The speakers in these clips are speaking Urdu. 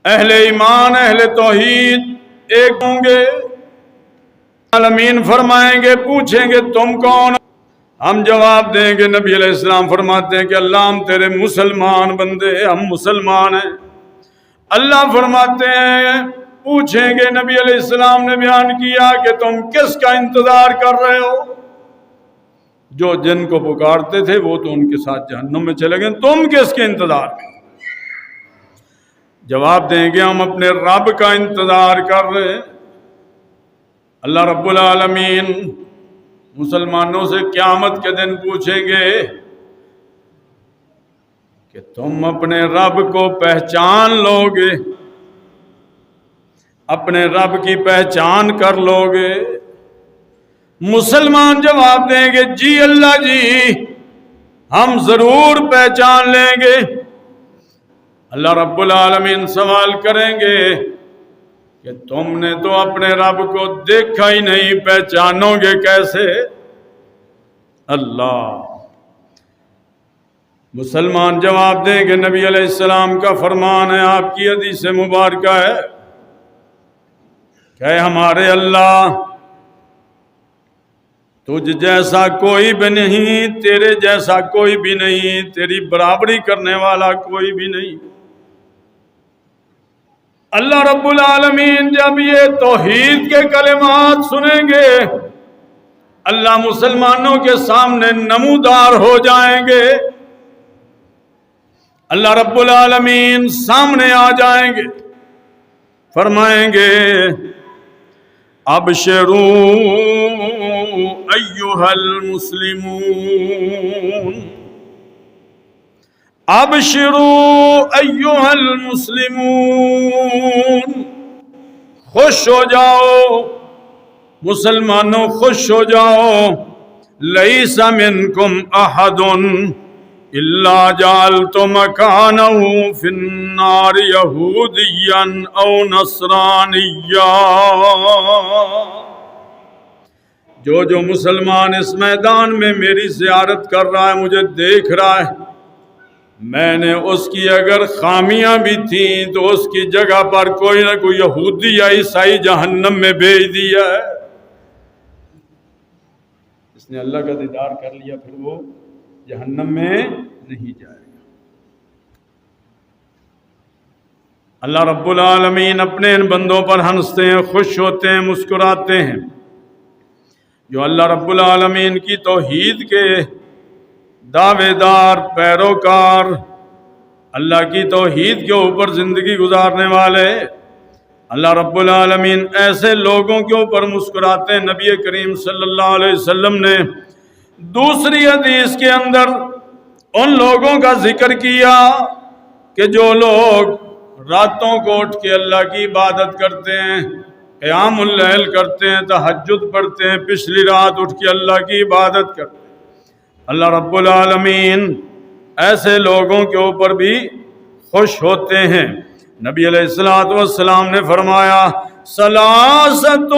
اہل ایمان اہل توحید ایک ہوں گے، عالمین فرمائیں گے، پوچھیں گے تم کون؟ ہم جواب دیں گے، نبی علیہ السلام فرماتے ہیں کہ اللہ ہم تیرے مسلمان بندے، ہم مسلمان ہیں۔ اللہ فرماتے ہیں، پوچھیں گے، نبی علیہ السلام نے بیان کیا کہ تم کس کا انتظار کر رہے ہو؟ جو جن کو پکارتے تھے وہ تو ان کے ساتھ جہنم میں چلے گئے، تم کس کے انتظار میں؟ جواب دیں گے ہم اپنے رب کا انتظار کر رہے ہیں۔ اللہ رب العالمین مسلمانوں سے قیامت کے دن پوچھیں گے کہ تم اپنے رب کو پہچان لو گے، اپنے رب کی پہچان کر لو گے؟ مسلمان جواب دیں گے، جی اللہ جی ہم ضرور پہچان لیں گے۔ اللہ رب العالمین سوال کریں گے کہ تم نے تو اپنے رب کو دیکھا ہی نہیں، پہچانو گے کیسے؟ اللہ مسلمان جواب دیں کہ نبی علیہ السلام کا فرمان ہے، آپ کی حدیث مبارکہ ہے کہ ہمارے اللہ تجھ جیسا کوئی بھی نہیں، تیرے جیسا کوئی بھی نہیں، تیری برابری کرنے والا کوئی بھی نہیں۔ اللہ رب العالمین جب یہ توحید کے کلمات سنیں گے، اللہ مسلمانوں کے سامنے نمودار ہو جائیں گے، اللہ رب العالمین سامنے آ جائیں گے، فرمائیں گے ابشروا ایھا المسلمون، ابشروا ایھا المسلمون، خوش ہو جاؤ مسلمانوں، خوش ہو جاؤ، لیس منکم احد الا جعلت مکانہ فی النار یہودیا او نصرانیا۔ جو مسلمان اس میدان میں میری زیارت کر رہا ہے، مجھے دیکھ رہا ہے، میں نے اس کی اگر خامیاں بھی تھیں تو اس کی جگہ پر کوئی نہ کوئی یہودی یا عیسائی جہنم میں بھیج دیا ہے۔ اس نے اللہ کا دیدار کر لیا، پھر وہ جہنم میں نہیں جائے گا۔ اللہ رب العالمین اپنے ان بندوں پر ہنستے ہیں، خوش ہوتے ہیں، مسکراتے ہیں جو اللہ رب العالمین کی توحید کے دعوے دار، پیروکار، اللہ کی توحید کے اوپر زندگی گزارنے والے۔ اللہ رب العالمین ایسے لوگوں کے اوپر مسکراتے ہیں۔ نبی کریم صلی اللہ علیہ وسلم نے دوسری حدیث کے اندر ان لوگوں کا ذکر کیا کہ جو لوگ راتوں کو اٹھ کے اللہ کی عبادت کرتے ہیں، قیام اللیل کرتے ہیں، تہجد پڑھتے ہیں، پچھلی رات اٹھ کے اللہ کی عبادت کرتے ہیں۔ اللہ رب العالمین ایسے لوگوں کے اوپر بھی خوش ہوتے ہیں۔ نبی علیہ السلام نے فرمایا ثلاثۃ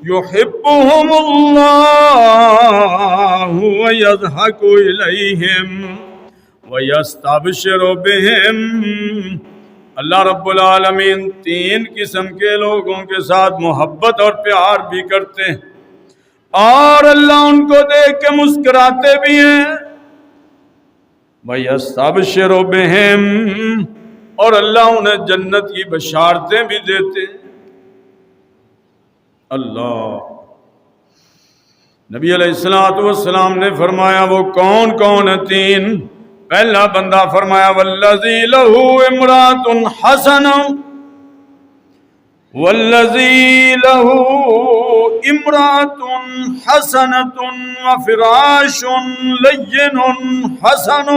یحبهم اللہ ویضحک الیہم ویستبشر بہم۔ اللہ رب العالمین تین قسم کے لوگوں کے ساتھ محبت اور پیار بھی کرتے ہیں، اور اللہ ان کو دیکھ کے مسکراتے بھی ہیں، وَيَسْتَبْشِرُ بِهِمْ، اور اللہ انہیں جنت کی بشارتیں بھی دیتے ہیں۔ اللہ نبی علیہ السلام نے فرمایا وہ کون کون ہیں تین؟ پہلا بندہ فرمایا وَالَّذِي لَهُ امْرَأَةٌ حَسَنَةٌ، وَالَّذِي لَهُ امْرَأَةٌ حَسَنَةٌ وَفِرَاشٌ لَيِّنٌ حَسَنٌ۔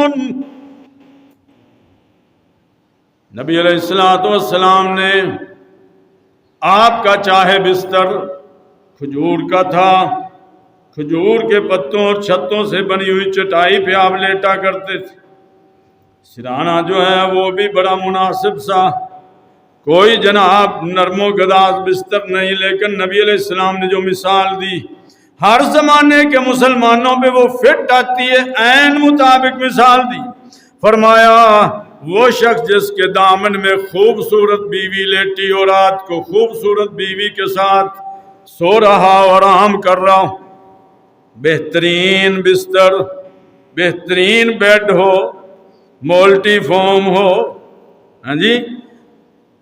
نبی علیہ السلام نے آپ کا چاہے بستر کھجور کا تھا، کھجور کے پتوں اور چھتوں سے بنی ہوئی چٹائی پہ آپ لیٹا کرتے تھے۔ سرانہ جو ہے وہ بھی بڑا مناسب سا، کوئی جناب نرم و گداز بستر نہیں، لیکن نبی علیہ السلام نے جو مثال دی ہر زمانے کے مسلمانوں پہ وہ فٹ آتی ہے، عین مطابق مثال دی۔ فرمایا وہ شخص جس کے دامن میں خوبصورت بیوی لیٹی اور رات کو خوبصورت بیوی کے ساتھ سو رہا اور آرام کر رہا ہو، بہترین بستر، بہترین بیڈ ہو، مولٹی فوم ہو، ہاں جی،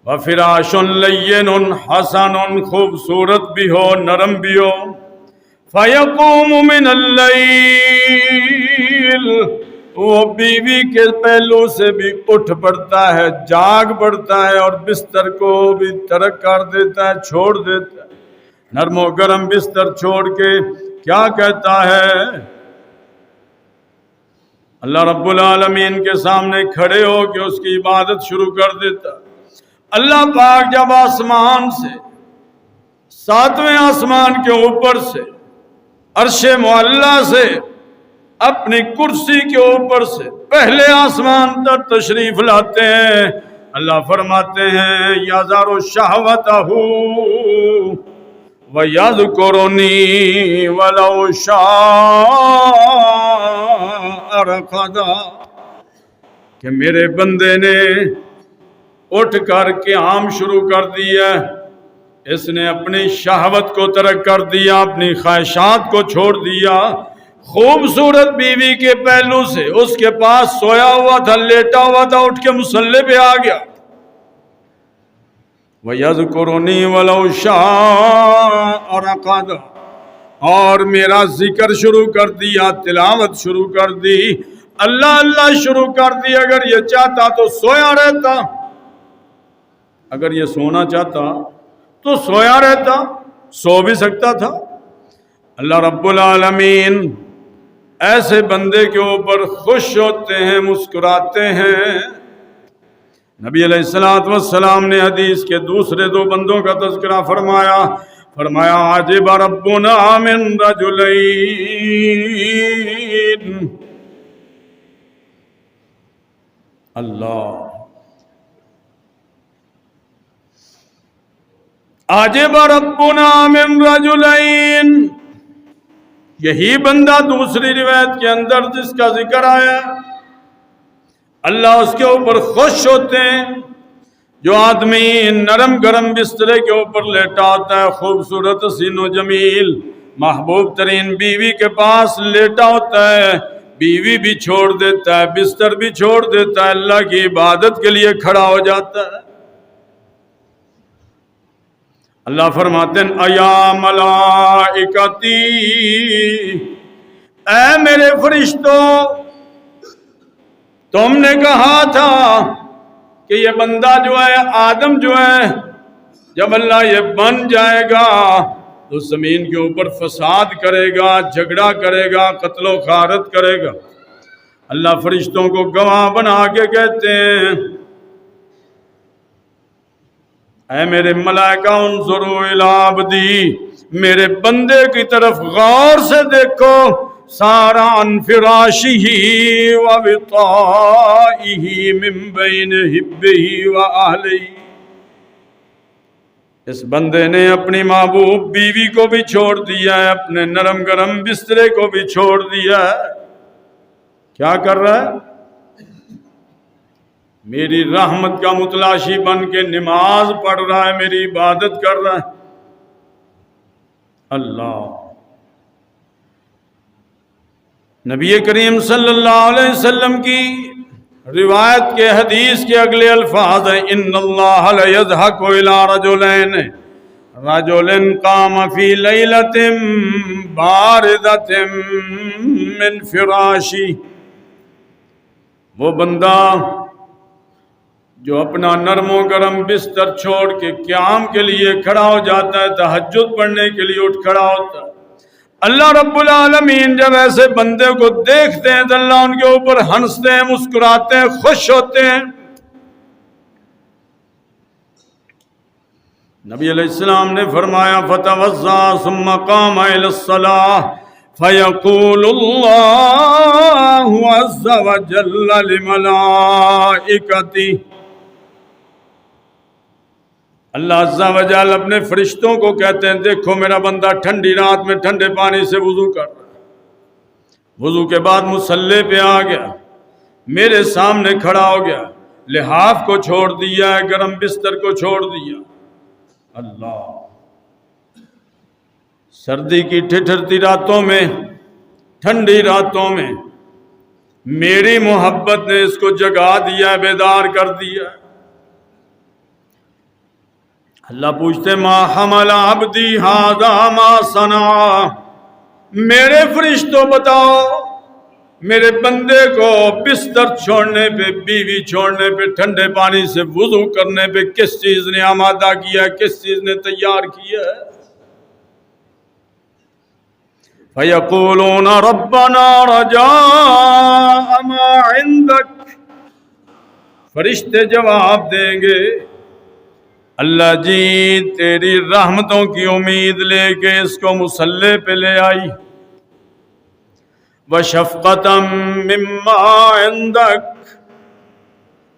وفراش لین حسن، خوبصورت بھی ہو، نرم بھی ہو، فیقوم من اللیل، وہ بیوی کے پہلو سے بھی اٹھ پڑتا ہے، جاگ پڑتا ہے اور بستر کو بھی ترک کر دیتا ہے، چھوڑ دیتا ہے، نرم و گرم بستر چھوڑ کے کیا کہتا ہے؟ اللہ رب العالمین کے سامنے کھڑے ہو کے اس کی عبادت شروع کر دیتا۔ اللہ پاک جب آسمان سے، ساتویں آسمان کے اوپر سے، عرش معلی سے، اپنی کرسی کے اوپر سے پہلے آسمان تک تشریف لاتے ہیں، اللہ فرماتے ہیں یَذَرُ شَهْوَتَهُ وَيَذْكُرُنِي وَلَوْ شَاءَ رَقَدَا، کہ میرے بندے نے اٹھ کر قیام شروع کر دیا، اس نے اپنی شہوت کو ترک کر دیا، اپنی خواہشات کو چھوڑ دیا، خوبصورت بیوی کے پہلو سے اس کے پاس سویا ہوا تھا، لیٹا ہوا تھا، اٹھ کے مصلی پہ آ گیا، وَيَذْكُرُنِي وَلَوْ شَاءَ رَقَدَا، اور میرا ذکر شروع کر دیا، تلاوت شروع کر دی، اللہ اللہ شروع کر دی۔ اگر یہ چاہتا تو سویا رہتا، اگر یہ سونا چاہتا تو سویا رہتا، سو بھی سکتا تھا۔ اللہ رب العالمین ایسے بندے کے اوپر خوش ہوتے ہیں، مسکراتے ہیں۔ نبی علیہ السلام نے حدیث کے دوسرے دو بندوں کا تذکرہ فرمایا، عجب ربنا من رجلین، اللہ، عجب ربنا من رجلین، یہی بندہ دوسری روایت کے اندر جس کا ذکر آیا، اللہ اس کے اوپر خوش ہوتے ہیں۔ جو آدمی نرم گرم بسترے کے اوپر لیٹا ہوتا ہے، خوبصورت حسین و جمیل محبوب ترین بیوی کے پاس لیٹا ہوتا ہے، بیوی بھی چھوڑ دیتا ہے، بستر بھی چھوڑ دیتا ہے، اللہ کی عبادت کے لیے کھڑا ہو جاتا ہے۔ اللہ فرماتے ہیں ایا ملائکتی، اے میرے فرشتوں، تم نے کہا تھا کہ یہ بندہ جو ہے، آدم جو ہے، جب اللہ یہ بن جائے گا تو زمین کے اوپر فساد کرے گا، جھگڑا کرے گا، قتل و غارت کرے گا۔ اللہ فرشتوں کو گواہ بنا کے کہتے ہیں اے میرے ملائکہ انظروا الی عبدی، میرے بندے کی طرف غور سے دیکھو، سارا عن فراشہ ووطائہ من بین حبہ واہلہ، اس بندے نے اپنی محبوب بیوی کو بھی چھوڑ دیا ہے، اپنے نرم گرم بسترے کو بھی چھوڑ دیا ہے۔ کیا کر رہا ہے؟ میری رحمت کا متلاشی بن کے نماز پڑھ رہا ہے، میری عبادت کر رہا ہے۔ اللہ، نبی کریم صلی اللہ علیہ وسلم کی روایت کے حدیث کے اگلے الفاظ ہیں ان اللہ لیضحک الی رجلین، رجل قام فی لیلۃ باردۃ من فراشی، وہ بندہ جو اپنا نرم و گرم بستر چھوڑ کے قیام کے لیے کھڑا ہو جاتا ہے، تہجد پڑھنے کے لیے اٹھ کھڑا ہوتا ہے، اللہ رب العالمین جب ایسے بندے کو دیکھتے ہیں تو اللہ ان کے اوپر ہنستے ہیں، مسکراتے ہیں، خوش ہوتے ہیں۔ نبی علیہ السلام نے فرمایا فتوضا ثم قام الى الصلاة فيقول الله عز وجل لملائكته، اللہ عز و جل اپنے فرشتوں کو کہتے ہیں دیکھو میرا بندہ ٹھنڈی رات میں ٹھنڈے پانی سے وضو کر رہا ہے، وضو کے بعد مصلی پہ آ گیا، میرے سامنے کھڑا ہو گیا، لحاف کو چھوڑ دیا ہے، گرم بستر کو چھوڑ دیا۔ اللہ، سردی کی ٹھٹھرتی راتوں میں، ٹھنڈی راتوں میں میری محبت نے اس کو جگا دیا، بیدار کر دیا۔ اللہ پوچھتے ما حمل عبدی ھذا ما صنع، میرے فرشتوں بتاؤ میرے بندے کو بستر چھوڑنے پہ، بیوی چھوڑنے پہ، ٹھنڈے پانی سے وضو کرنے پہ کس چیز نے آمادہ کیا، کس چیز نے تیار کیا ہے؟ فَيَقُولُونَ رَبَّنَا رَجَاءَ مَا عِندَكَ، فرشتے جواب دیں گے اللہ جی تیری رحمتوں کی امید لے کے اس کو مصلی پہ لے آئی، وَشَفْقَةً مِّمَّا عِندَكَ،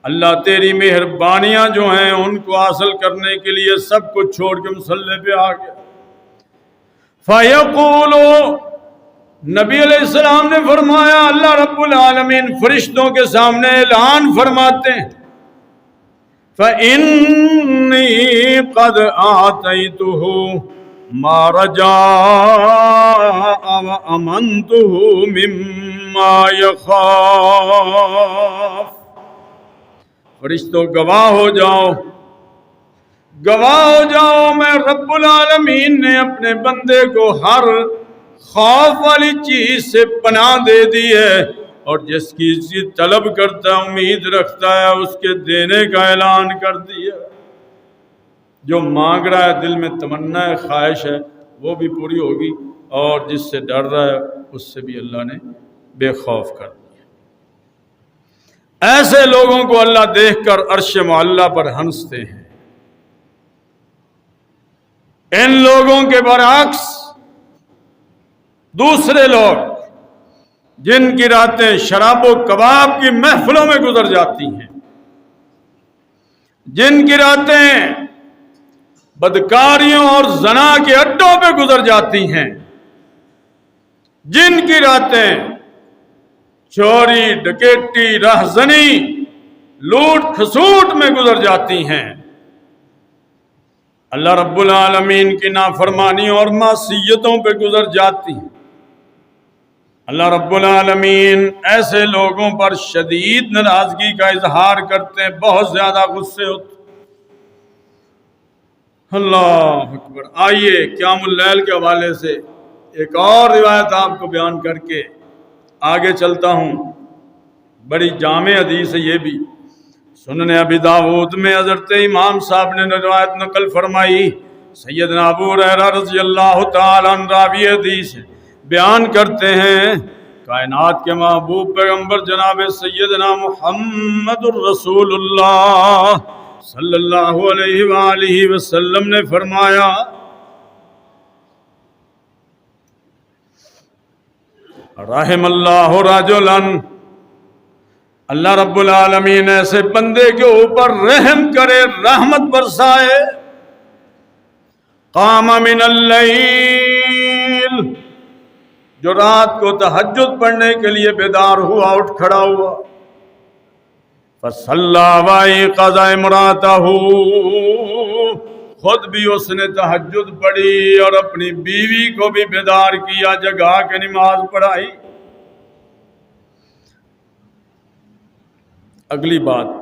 اللہ تیری مہربانیاں جو ہیں ان کو حاصل کرنے کے لیے سب کچھ چھوڑ کے مصلی پہ آ گیا۔ فَيَقُولُ، نبی علیہ السلام نے فرمایا اللہ رب العالمین فرشتوں کے سامنے اعلان فرماتے ہیں فَإِنِّي قَدْ آتَيْتُهُ مَا رَجَاءَ وَأَمَنْتُهُ مِمَّا يَخَافُ، فرشتوں گواہ ہو جاؤ، گواہ ہو جاؤ، میں رب العالمین نے اپنے بندے کو ہر خوف والی چیز سے پناہ دے دی ہے، اور جس کی چیز طلب کرتا ہے، امید رکھتا ہے، اس کے دینے کا اعلان کر دیا۔ جو مانگ رہا ہے، دل میں تمنا ہے، خواہش ہے، وہ بھی پوری ہوگی، اور جس سے ڈر رہا ہے اس سے بھی اللہ نے بے خوف کر دیا۔ ایسے لوگوں کو اللہ دیکھ کر عرش معلیٰ پر ہنستے ہیں۔ ان لوگوں کے برعکس دوسرے لوگ جن کی راتیں شراب و کباب کی محفلوں میں گزر جاتی ہیں، جن کی راتیں بدکاریوں اور زنا کے اڈوں پہ گزر جاتی ہیں، جن کی راتیں چوری، ڈکیٹی، رہزنی، لوٹ کھسوٹ میں گزر جاتی ہیں، اللہ رب العالمین کی نافرمانیوں اور معصیتوں پہ گزر جاتی ہیں، اللہ رب العالمین ایسے لوگوں پر شدید ناراضگی کا اظہار کرتے ہیں، بہت زیادہ غصے ہوتے ہیں۔ اللہ اکبر۔ آئیے قیام اللیل کے حوالے سے ایک اور روایت آپ کو بیان کر کے آگے چلتا ہوں، بڑی جامع حدیث ہے یہ بھی، سنن ابی داؤد میں حضرت امام صاحب نے روایت نقل فرمائی، سیدنا ابو ہریرہ رضی اللہ تعالیٰ عنہ راوی حدیث بیان کرتے ہیں، کائنات کے محبوب پیغمبر جناب سیدنا محمد الرسول اللہ صلی اللہ علیہ وآلہ وسلم نے فرمایا رحم اللہ رجلا، اللہ رب العالمین ایسے بندے کے اوپر رحم کرے، رحمت برسائے، قام من اللیل، جو رات کو تہجد پڑھنے کے لیے بیدار ہوا، اٹھ کھڑا ہوا، فصلی وایقظ امرأتہ، خود بھی اس نے تہجد پڑھی اور اپنی بیوی کو بھی بیدار کیا، جگا کے نماز پڑھائی۔ اگلی بات،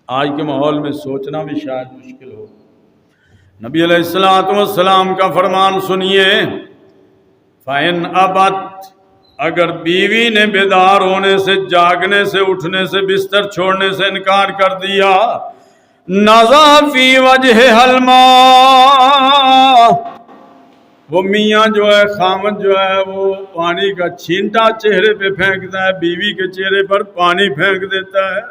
آج کے ماحول میں سوچنا بھی شاید مشکل ہو، نبی علیہ السلام کا فرمان سنیے، فَإِنْ أَبَتْ، اگر بیوی نے بیدار ہونے سے، جاگنے سے، اٹھنے سے، بستر چھوڑنے سے انکار کر دیا، نَزَعَ فِي وَجْهِهَا الْمَاءَ، وہ میاں جو ہے، خامد جو ہے، وہ پانی کا چھینٹا چہرے پہ پھینکتا ہے، بیوی کے چہرے پر پانی پھینک دیتا ہے۔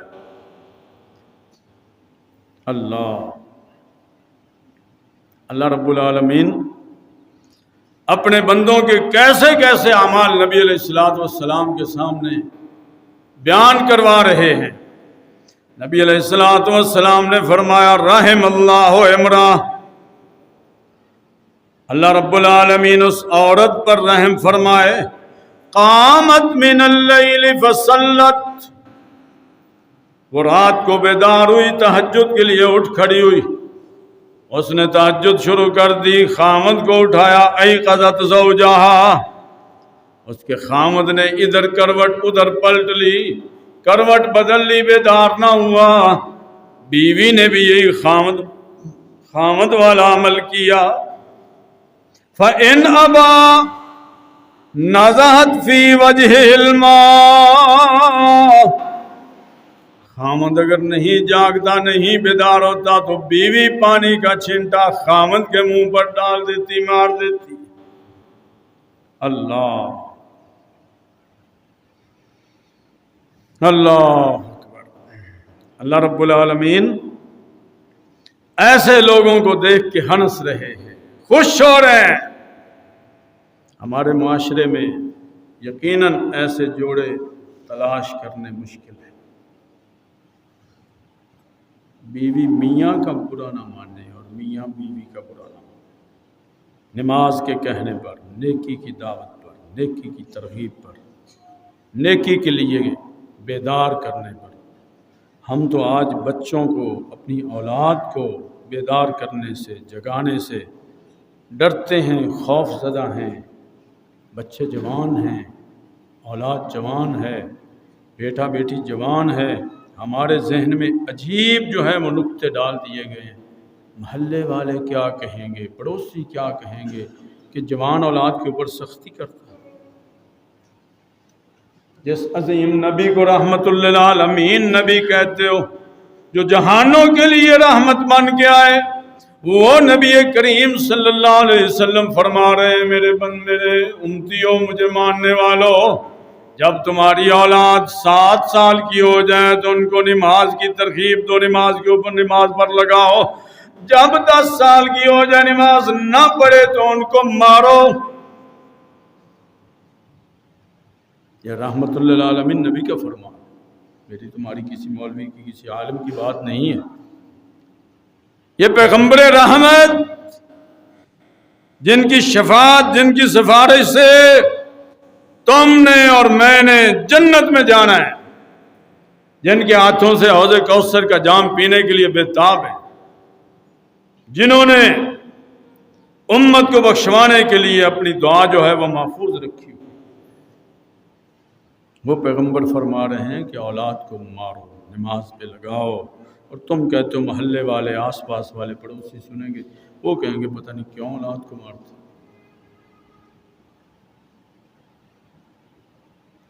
اللہ رب العالمین اپنے بندوں کے کیسے کیسے اعمال نبی علیہ السلام کے سامنے بیان کروا رہے ہیں۔ نبی علیہ السلام نے فرمایا رحم اللہ امرأ، اللہ رب العالمین اس عورت پر رحم فرمائے، قامت من اللیل فصلت، وہ رات کو بیدار ہوئی، تہجد کے لیے اٹھ کھڑی ہوئی، اس نے تہجد شروع کر دی، خامد کو اٹھایا، ایقظت زوجہا، اس کے خامد نے ادھر کروٹ ادھر پلٹ لی، کروٹ بدل لی، بیدار نہ ہوا۔ بیوی نے بھی یہی خامد والا عمل کیا۔ فَإِنْ أَبَى نَزَحَتْ فِي وَجْهِهِ الْمَاءَ، خامد اگر نہیں جاگتا، نہیں بیدار ہوتا تو بیوی پانی کا چھینٹا خامد کے منہ پر ڈال دیتی، مار دیتی۔ اللہ اکبر۔ اللہ رب العالمین ایسے لوگوں کو دیکھ کے ہنس رہے ہیں، خوش ہو رہے ہیں۔ ہمارے معاشرے میں یقیناً ایسے جوڑے تلاش کرنے مشکل ہے۔ بیوی میاں کا برا نہ مانے اور میاں بیوی کا برا نہ مانے، نماز کے کہنے پر، نیکی کی دعوت پر، نیکی کی ترغیب پر، نیکی کے لیے بیدار کرنے پر۔ ہم تو آج بچوں کو، اپنی اولاد کو بیدار کرنے سے، جگانے سے ڈرتے ہیں، خوف زدہ ہیں۔ بچے جوان ہیں، اولاد جوان ہے، بیٹا بیٹی جوان ہے، ہمارے ذہن میں عجیب جو ہے وہ نکتے ڈال دیے گئے ہیں۔ محلے والے کیا کہیں گے، پڑوسی کیا کہیں گے کہ جوان اولاد کے اوپر سختی کرتا ہے۔ جس عظیم نبی کو رحمت للعالمین نبی کہتے ہو، جو جہانوں کے لیے رحمت بن کے آئے، وہ نبی کریم صلی اللہ علیہ وسلم فرما رہے ہیں، میرے امتیوں، مجھے ماننے والوں، جب تمہاری اولاد 7 سال کی ہو جائے تو ان کو نماز کی ترغیب دو، نماز کے اوپر نماز پر لگاؤ۔ جب 10 سال کی ہو جائے نماز نہ پڑھے تو ان کو مارو۔ یہ رحمت للعالمین نبی کا فرمان، میری تمہاری کسی مولوی کی، کسی عالم کی بات نہیں ہے۔ یہ پیغمبر رحمت، جن کی شفاعت، جن کی سفارش سے تم نے اور میں نے جنت میں جانا ہے، جن کے ہاتھوں سے حوض کوثر کا جام پینے کے لیے بےتاب ہیں، جنہوں نے امت کو بخشوانے کے لیے اپنی دعا جو ہے وہ محفوظ رکھی، وہ پیغمبر فرما رہے ہیں کہ اولاد کو مارو، نماز پہ لگاؤ۔ اور تم کہتے ہو محلے والے، آس پاس والے، پڑوسی سنیں گے، وہ کہیں گے پتہ نہیں کیوں اولاد کو مارتے۔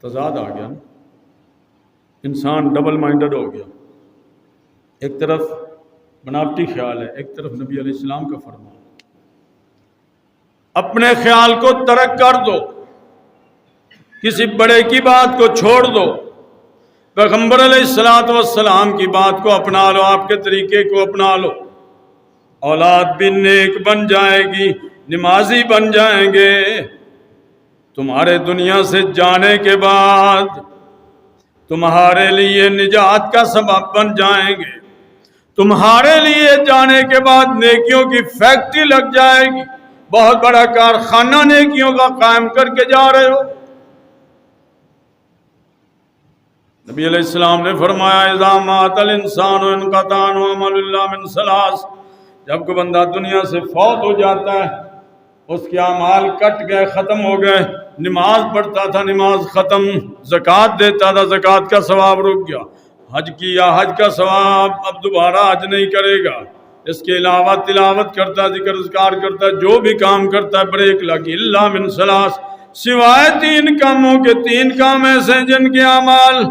تضاد آ گیا نا، انسان ڈبل مائنڈڈ ہو گیا، ایک طرف بناوٹی خیال ہے، ایک طرف نبی علیہ السلام کا فرمان۔ اپنے خیال کو ترک کر دو، کسی بڑے کی بات کو چھوڑ دو، پیغمبر علیہ السلام کی بات کو اپنا لو، آپ کے طریقے کو اپنا لو، اولاد بھی نیک بن جائے گی، نمازی بن جائیں گے، تمہارے دنیا سے جانے کے بعد تمہارے لیے نجات کا سبب بن جائیں گے، تمہارے لیے جانے کے بعد نیکیوں کی فیکٹری لگ جائے گی، بہت بڑا کارخانہ نیکیوں کا قائم کر کے جا رہے ہو۔ نبی علیہ السلام نے فرمایا، اذا مات الانسان انقطع عنہ عمل الا من ثلاث، جب کوئی بندہ دنیا سے فوت ہو جاتا ہے، اس کے اعمال کٹ گئے، ختم ہو گئے، نماز پڑھتا تھا، نماز ختم، زکوٰۃ دیتا تھا، زکوٰۃ کا ثواب رک گیا، حج کیا، حج کا ثواب اب دوبارہ حج نہیں کرے گا، اس کے علاوہ تلاوت کرتا، ذکر اذکار کرتا، جو بھی کام کرتا ہے بریک لگی، الا من ثلاث، سوائے 3 کاموں کے۔ 3 کام ایسے ہیں جن کے اعمال،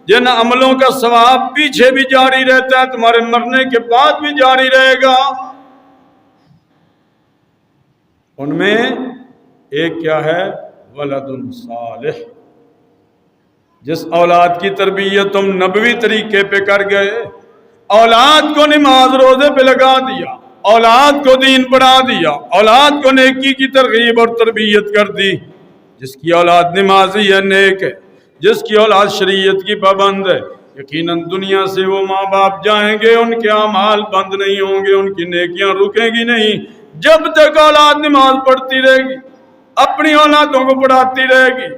جن عملوں کا ثواب پیچھے بھی جاری رہتا ہے، تمہارے مرنے کے بعد بھی جاری رہے گا۔ ان میں ایک کیا ہے؟ ولد صالح، جس اولاد کی تربیت تم نبوی طریقے پہ کر گئے، اولاد کو نماز روزے پہ لگا دیا، اولاد کو دین پڑھا دیا، اولاد کو نیکی کی ترغیب اور تربیت کر دی۔ جس کی اولاد نمازی ہے، نیک ہے، جس کی اولاد شریعت کی پابند ہے، یقیناً دنیا سے وہ ماں باپ جائیں گے، ان کے اعمال بند نہیں ہوں گے، ان کی نیکیاں رکیں گی نہیں، جب تک اولاد نماز پڑھتی رہے گی، اپنی اولادوں کو پڑھاتی رہے گی،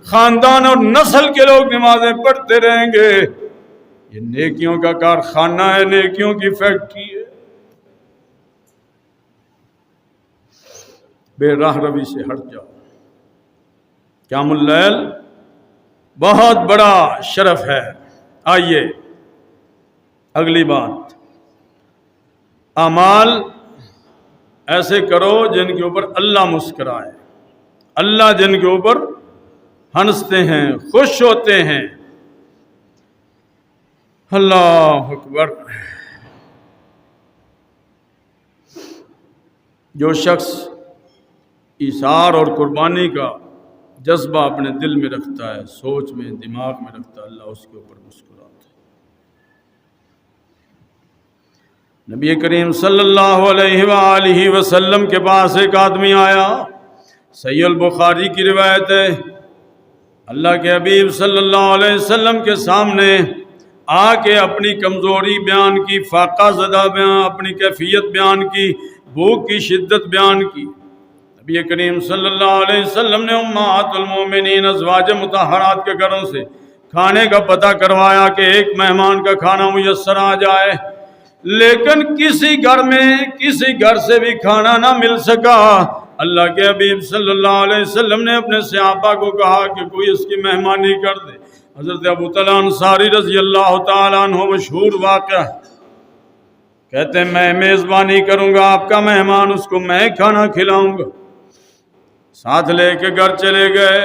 خاندان اور نسل کے لوگ نمازیں پڑھتے رہیں گے۔ یہ نیکیوں کا کارخانہ ہے، نیکیوں کی فیکٹری ہے. بے راہ روی سے ہٹ جاؤ. قیام اللیل بہت بڑا شرف ہے. آئیے اگلی بات، اعمال ایسے کرو جن کے اوپر اللہ مسکرائے. اللہ جن کے اوپر ہنستے ہیں، خوش ہوتے ہیں. اللہ اکبر. جو شخص ایثار اور قربانی کا جذبہ اپنے دل میں رکھتا ہے، سوچ میں، دماغ میں رکھتا ہے، اللہ اس کے اوپر مسکراتا ہے. نبی کریم صلی اللہ علیہ وآلہ وسلم کے پاس ایک آدمی آیا. صحیح البخاری کی روایت ہے. اللہ کے حبیب صلی اللہ علیہ وسلم کے سامنے آ کے اپنی کمزوری بیان کی، فاقہ زدہ بیان، اپنی کیفیت بیان کی، بھوک کی شدت بیان کی. نبی کریم صلی اللہ علیہ وسلم نے امہات المومنین ازواج مطہرات کے گھروں سے کھانے کا پتہ کروایا کہ ایک مہمان کا کھانا میسر آ جائے. لیکن کسی گھر سے بھی کھانا نہ مل سکا. اللہ کے حبیب صلی اللہ علیہ وسلم نے اپنے صحابہ کو کہا کہ کوئی اس کی مہمانی کر دے. حضرت ابو طلحہ انصاری رضی اللہ تعالیٰ عنہ مشہور واقعہ کہتے ہیں میں میزبانی کروں گا، آپ کا مہمان، اس کو میں کھانا کھلاؤں گا. ساتھ لے کے گھر چلے گئے.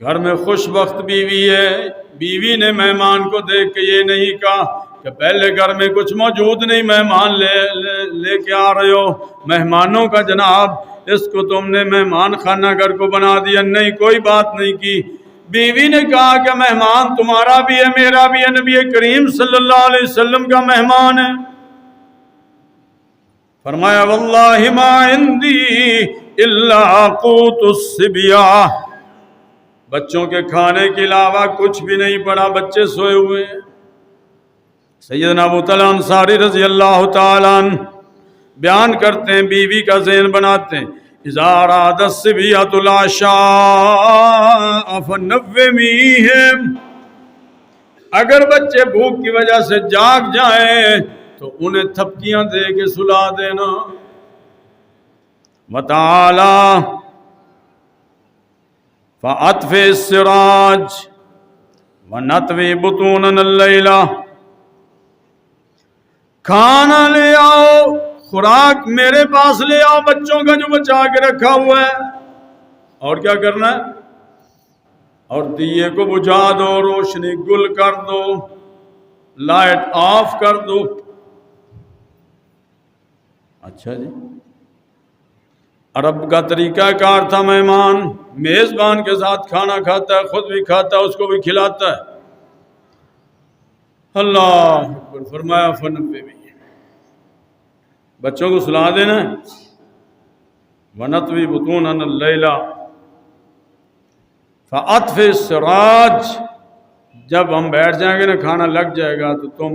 گھر میں خوش بخت بیوی ہے. بیوی نے مہمان کو دیکھ کے یہ نہیں کہا کہ پہلے گھر میں کچھ موجود نہیں، مہمان لے کے آ رہے ہو. مہمانوں کا جناب، اس کو تم نے مہمان خانہ گھر کو بنا دیا. نہیں، کوئی بات نہیں کی. بیوی نے کہا کہ مہمان تمہارا بھی ہے، میرا بھی ہے، نبی کریم صلی اللہ علیہ وسلم کا مہمان ہے. فرمایا واللہ ما عندی الا قوت الصبیہ، بچوں کے کھانے کے علاوہ کچھ بھی نہیں پڑا، بچے سوئے ہوئے ہیں. سیدنا ابو طلحہ انصاری رضی اللہ تعالیٰ عنہ بیان کرتے ہیں، بیوی کا ذہن بناتے ہیں، اذا اراد الصبیۃ العشاء فنومیہم، اگر بچے بھوک کی وجہ سے جاگ جائیں تو انہیں تھپکیاں دے کے سلا دینا. وتعالی فاطفئ السراج ونطوی بطوننا اللیلہ، کھانا لے آؤ، خوراک میرے پاس لے آؤ بچوں کا جو بچا کے رکھا ہوا ہے. اور کیا کرنا ہے؟ اور دیے کو بجھا دو، روشنی گل کر دو، لائٹ آف کر دو. اچھا جی، عرب کا طریقہ کار تھا، مہمان میزبان کے ساتھ کھانا کھاتا ہے، خود بھی کھاتا ہے، اس کو بھی کھلاتا ہے. اللہ اکبر. فرمایا فنومی، بچوں کو سلا دینا ہے. ونطوی بطوننا اللیلہ فاطفئ السراج، جب ہم بیٹھ جائیں گے نا، کھانا لگ جائے گا تو تم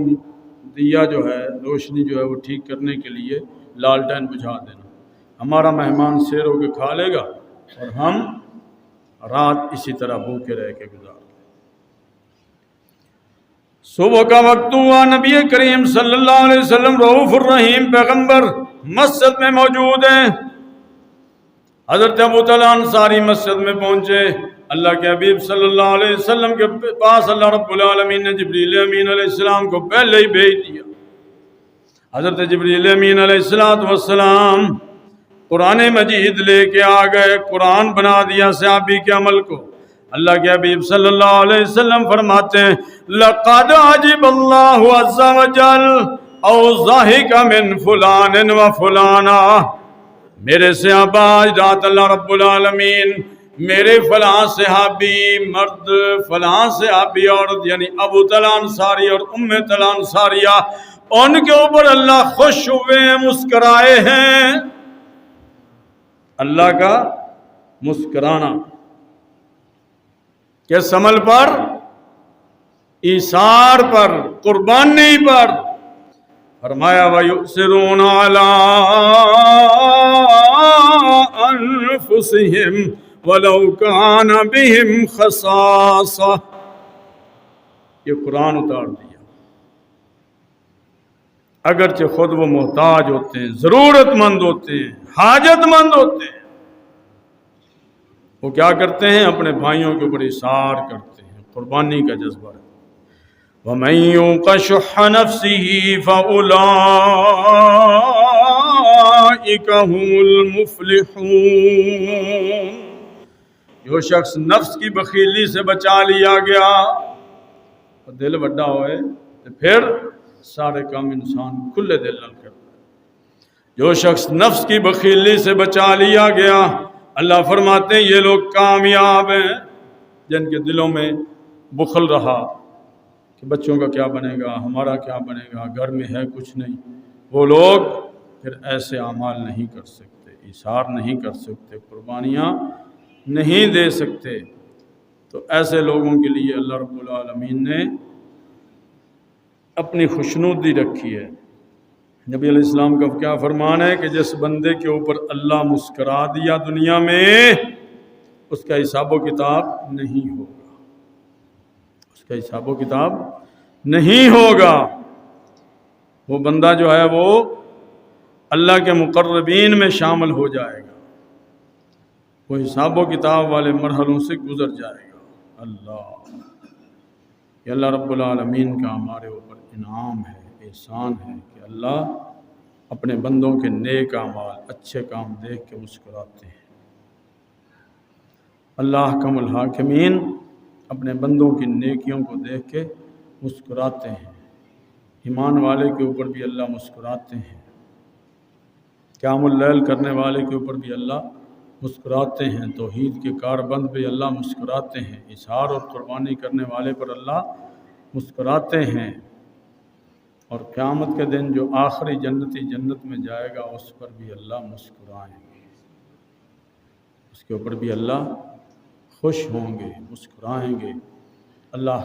دیا جو ہے، روشنی جو ہے وہ ٹھیک کرنے کے لیے لالٹین بجھا دینا. ہمارا مہمان سیر ہو کے کھا لے گا اور ہم رات اسی طرح بھوکے رہ کے گزار. صبح کا وقت ہوا، نبی کریم صلی اللہ علیہ وسلم رؤوف الرحیم پیغمبر مسجد میں موجود ہیں. حضرت ابو طلحہ انصاری مسجد میں پہنچے. اللہ کے حبیب صلی اللہ علیہ وسلم کے پاس اللہ رب العالمین نے جبریل امین علیہ السلام کو پہلے ہی بھیج دیا. حضرت جبریل امین علیہ السلام قرآن مجید لے کے آ گئے، قرآن بنا دیا صحابی کے عمل کو. اللہ کے حبیب صلی اللہ علیہ وسلم فرماتے ہیں لَقَدْ عَجِبَ اللَّهُ عَزَّ وَجَلَّ أَوْضَحِكَ مِنْ فُلَانٍ وَفُلَانَا، میرے صحابہ رات اللہ رب العالمین میرے فلاں صحابی مرد، فلاں صحابی عورت، یعنی ابو طلحہ انصاری اور ام طلحہ انصاریہ، ان کے اوپر اللہ خوش ہوئے ہیں، مسکرائے ہیں. اللہ کا مسکرانا کس عمل پر؟ ایثار پر، قربانی پر. فرمایا وَيُؤْثِرُونَ عَلَىٰ أَنفُسِهِمْ وَلَوْ كَانَ بِهِمْ خَصَاصَةٌ، یہ قرآن اتار دیا۔ اگرچہ خود وہ محتاج ہوتے ہیں، ضرورت مند ہوتے ہیں، حاجت مند ہوتے ہیں، وہ کیا کرتے ہیں؟ اپنے بھائیوں کے اوپر اثار کرتے ہیں، قربانی کا جذبہ ہے۔ وَمَن يُوقَ شُحَّ نَفْسِهِ فَأُولَٰئِكَ هُمُ الْمُفْلِحُونَ۔ جو شخص نفس کی بخیلی سے بچا لیا گیا، دل بڑا ہوئے تو پھر سارے کام انسان کھلے دل نال کرتا ہے۔ جو شخص نفس کی بخیلی سے بچا لیا گیا، اللہ فرماتے ہیں یہ لوگ کامیاب ہیں۔ جن کے دلوں میں بخل رہا کہ بچوں کا کیا بنے گا، ہمارا کیا بنے گا، گھر میں ہے کچھ نہیں، وہ لوگ پھر ایسے اعمال نہیں کر سکتے، ایثار نہیں کر سکتے، قربانیاں نہیں دے سکتے۔ تو ایسے لوگوں کے لیے اللہ رب العالمین نے اپنی خوشنودی رکھی ہے۔ نبی علیہ السلام کا کیا فرمان ہے کہ جس بندے کے اوپر اللہ مسکرا دیا دنیا میں، اس کا حساب و کتاب نہیں ہوگا، اس کا حساب و کتاب نہیں ہوگا۔ وہ بندہ جو ہے وہ اللہ کے مقربین میں شامل ہو جائے گا، وہ حساب و کتاب والے مرحلوں سے گزر جائے گا۔ اللہ، یہ اللہ رب العالمین کا ہمارے اوپر انعام ہے، احسان ہے کہ اللہ اپنے بندوں کے نیک اعمال، اچھے کام دیکھ کے مسکراتے ہیں۔ اللہ حکم الحاکمین اپنے بندوں کی نیکیوں کو دیکھ کے مسکراتے ہیں۔ ایمان والے کے اوپر بھی اللہ مسکراتے ہیں، قیام اللیل کرنے والے کے اوپر بھی اللہ مسکراتے ہیں، توحید کے کاربند پہ اللہ مسکراتے ہیں، اظہار اور قربانی کرنے والے پر اللہ مسکراتے ہیں، اور قیامت کے دن جو آخری جنتی جنت میں جائے گا اس پر بھی اللہ مسکرائیں گے، اس کے اوپر بھی اللہ خوش ہوں گے، مسکرائیں گے۔ اللہ